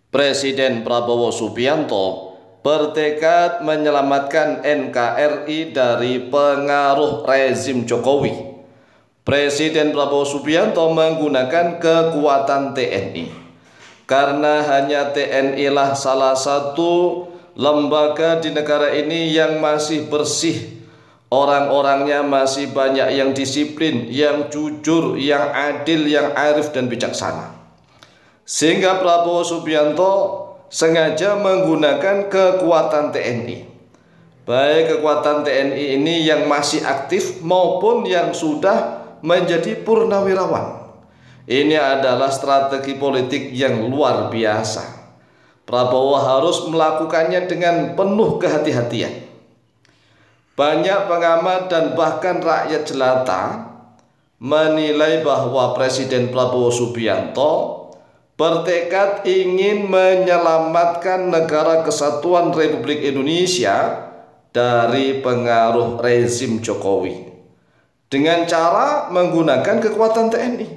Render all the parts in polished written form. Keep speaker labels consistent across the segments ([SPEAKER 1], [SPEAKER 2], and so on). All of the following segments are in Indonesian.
[SPEAKER 1] Presiden Prabowo Subianto bertekad menyelamatkan NKRI dari pengaruh rezim Jokowi. Presiden Prabowo Subianto menggunakan kekuatan TNI karena hanya TNI lah salah satu lembaga di negara ini yang masih bersih. Orang-orangnya masih banyak yang disiplin, yang jujur, yang adil, yang arif dan bijaksana. Sehingga Prabowo Subianto sengaja menggunakan kekuatan TNI. Baik kekuatan TNI ini yang masih aktif maupun yang sudah menjadi purnawirawan. Ini adalah strategi politik yang luar biasa. Prabowo harus melakukannya dengan penuh kehati-hatian. Banyak pengamat dan bahkan rakyat jelata menilai bahwa Presiden Prabowo Subianto bertekad ingin menyelamatkan negara kesatuan Republik Indonesia dari pengaruh rezim Jokowi dengan cara menggunakan kekuatan TNI.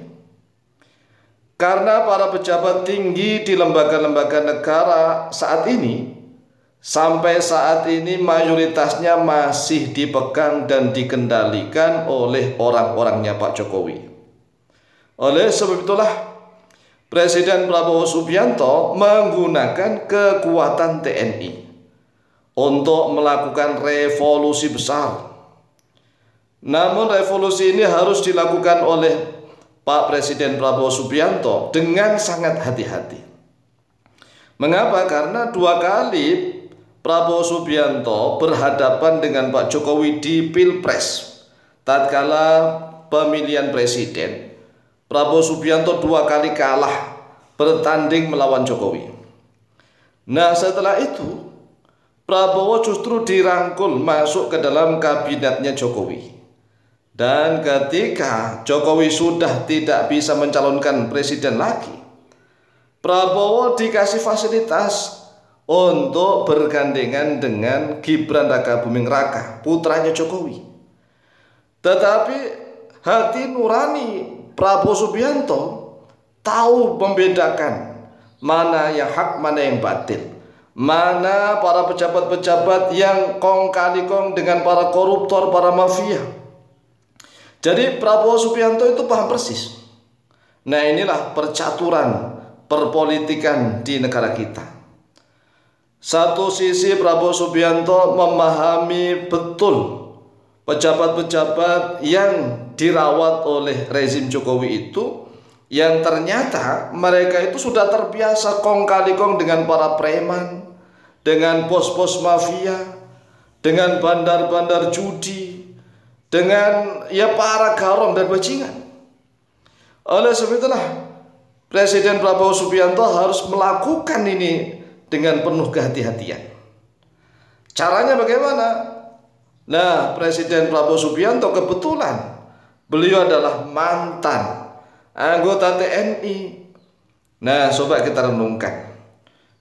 [SPEAKER 1] Karena para pejabat tinggi di lembaga-lembaga negara sampai saat ini mayoritasnya masih dipegang dan dikendalikan oleh orang-orangnya Pak Jokowi. Oleh sebab itulah Presiden Prabowo Subianto menggunakan kekuatan TNI untuk melakukan revolusi besar. Namun revolusi ini harus dilakukan oleh Pak Presiden Prabowo Subianto dengan sangat hati-hati. Mengapa? Karena 2 kali Prabowo Subianto berhadapan dengan Pak Jokowi di Pilpres. Tatkala pemilihan presiden, Prabowo Subianto 2 kali kalah bertanding melawan Jokowi. Nah, setelah itu Prabowo justru dirangkul masuk ke dalam kabinetnya Jokowi. Dan ketika Jokowi sudah tidak bisa mencalonkan presiden lagi, Prabowo dikasih fasilitas untuk bergandengan dengan Gibran Rakabuming Raka, putranya Jokowi. Tetapi hati nurani Prabowo Subianto tahu membedakan mana yang hak, mana yang batil, mana para pejabat-pejabat yang kong kali kong dengan para koruptor, para mafia. Jadi Prabowo Subianto itu paham persis. Nah, inilah percaturan perpolitikan di negara kita. Satu sisi Prabowo Subianto memahami betul pejabat-pejabat yang dirawat oleh rezim Jokowi itu, yang ternyata mereka itu sudah terbiasa kong kali kong dengan para preman, dengan bos-bos mafia, dengan bandar-bandar judi, dengan para garong dan bajingan. Oleh sebab itulah Presiden Prabowo Subianto harus melakukan ini dengan penuh kehati-hatian. Caranya bagaimana? Nah, Presiden Prabowo Subianto kebetulan beliau adalah mantan anggota TNI. Nah, coba kita renungkan.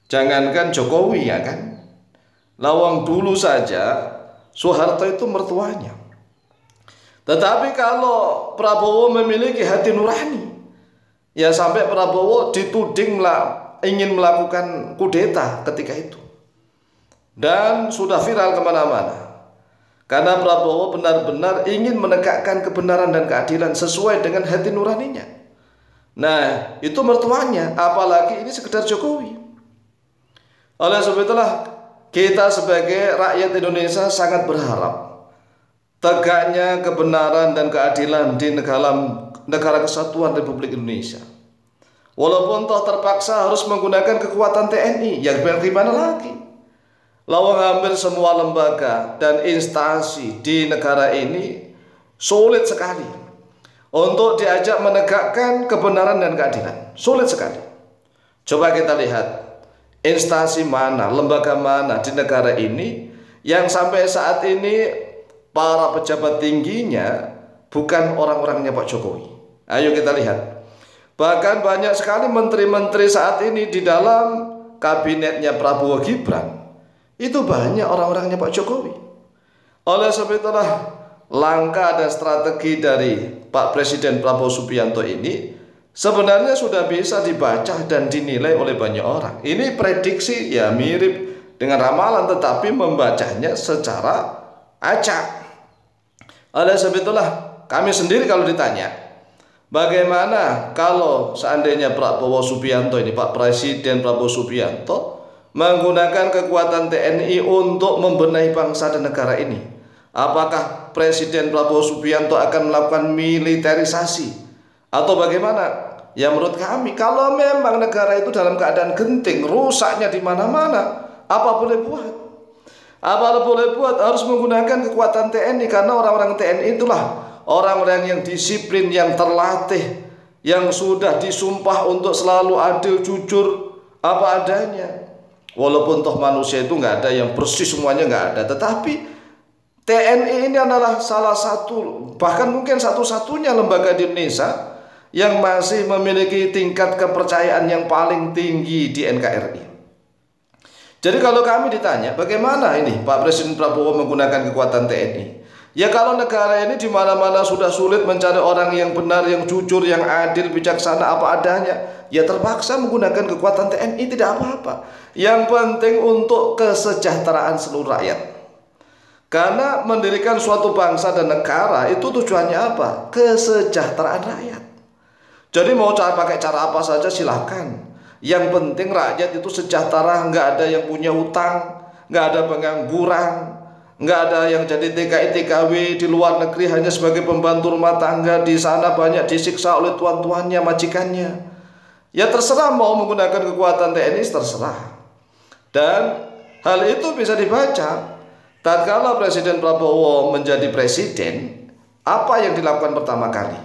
[SPEAKER 1] Jangankan Jokowi, ya kan? Lawang dulu saja Soeharto itu mertuanya. Tetapi kalau Prabowo memiliki hati nurani, ya sampai Prabowo dituding ingin melakukan kudeta ketika itu, dan sudah viral kemana-mana. Karena Prabowo benar-benar ingin menegakkan kebenaran dan keadilan sesuai dengan hati nuraninya. Nah, itu mertuanya, apalagi ini sekedar Jokowi. Oleh sebab itulah kita sebagai rakyat Indonesia sangat berharap tegaknya kebenaran dan keadilan di negara kesatuan Republik Indonesia. Walaupun toh terpaksa harus menggunakan kekuatan TNI, yang bagaimana lagi? Lawang hampir semua lembaga dan instansi di negara ini sulit sekali untuk diajak menegakkan kebenaran dan keadilan. Sulit sekali. Coba kita lihat instansi mana, lembaga mana di negara ini yang sampai saat ini para pejabat tingginya bukan orang-orangnya Pak Jokowi. Ayo kita lihat. Bahkan banyak sekali menteri-menteri saat ini di dalam kabinetnya Prabowo Gibran itu banyak orang-orangnya Pak Jokowi. Oleh sebab itulah langkah dan strategi dari Pak Presiden Prabowo Subianto ini sebenarnya sudah bisa dibaca dan dinilai oleh banyak orang. Ini prediksi ya mirip dengan ramalan, tetapi membacanya secara acak. Oleh sebab itulah kami sendiri kalau ditanya, bagaimana kalau seandainya Prabowo Subianto ini, Pak Presiden Prabowo Subianto menggunakan kekuatan TNI untuk membenahi bangsa dan negara ini? Apakah Presiden Prabowo Subianto akan melakukan militerisasi atau bagaimana? Ya menurut kami, kalau memang negara itu dalam keadaan genting, rusaknya di mana-mana, apa boleh buat? Apa boleh buat? Harus menggunakan kekuatan TNI, karena orang-orang TNI itulah orang-orang yang disiplin, yang terlatih, yang sudah disumpah untuk selalu adil, jujur, apa adanya. Walaupun toh manusia itu nggak ada yang bersih semuanya, nggak ada, tetapi TNI ini adalah salah satu, bahkan mungkin satu-satunya lembaga di Indonesia yang masih memiliki tingkat kepercayaan yang paling tinggi di NKRI. Jadi kalau kami ditanya, bagaimana ini Pak Presiden Prabowo menggunakan kekuatan TNI? Ya kalau negara ini di mana-mana sudah sulit mencari orang yang benar, yang jujur, yang adil, bijaksana, apa adanya, ya terpaksa menggunakan kekuatan TNI, tidak apa-apa. Yang penting untuk kesejahteraan seluruh rakyat. Karena mendirikan suatu bangsa dan negara itu tujuannya apa? Kesejahteraan rakyat. Jadi mau pakai cara apa saja silahkan. Yang penting rakyat itu sejahtera, nggak ada yang punya utang, nggak ada pengangguran, nggak ada yang jadi TKI TKW di luar negeri hanya sebagai pembantu rumah tangga, di sana banyak disiksa oleh tuan-tuannya, majikannya. Ya terserah mau menggunakan kekuatan TNI, terserah. Dan hal itu bisa dibaca tatkala Presiden Prabowo menjadi presiden, apa yang dilakukan pertama kali?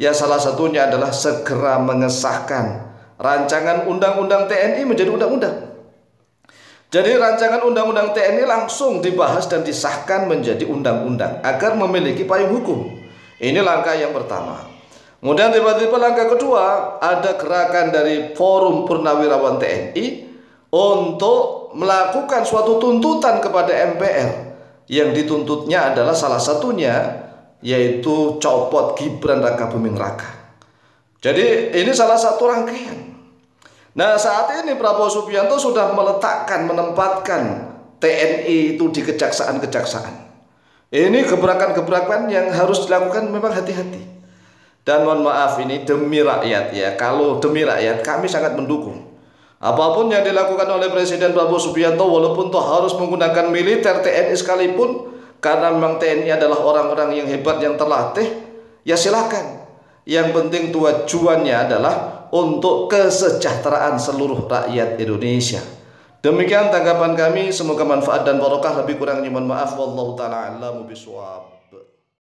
[SPEAKER 1] Ya salah satunya adalah segera mengesahkan rancangan undang-undang TNI menjadi undang-undang. Jadi rancangan undang-undang TNI langsung dibahas dan disahkan menjadi undang-undang agar memiliki payung hukum. Ini langkah yang pertama. Kemudian tiba-tiba langkah kedua, ada gerakan dari Forum Purnawirawan TNI untuk melakukan suatu tuntutan kepada MPR. Yang dituntutnya adalah salah satunya yaitu copot Gibran Rakabuming Raka. Jadi ini salah satu rangkaian. Nah saat ini Prabowo Subianto sudah meletakkan, menempatkan TNI itu di kejaksaan-kejaksaan. Ini gebrakan-gebrakan yang harus dilakukan memang hati-hati. Dan mohon maaf ini demi rakyat ya. Kalau demi rakyat kami sangat mendukung. Apapun yang dilakukan oleh Presiden Prabowo Subianto, walaupun toh harus menggunakan militer TNI sekalipun, karena memang TNI adalah orang-orang yang hebat, yang terlatih, ya silakan. Yang penting tujuannya adalah untuk kesejahteraan seluruh rakyat Indonesia. Demikian tanggapan kami, semoga manfaat dan barokah. Lebih kurangnya mohon maaf, wallahu taala a'lamu bishawab.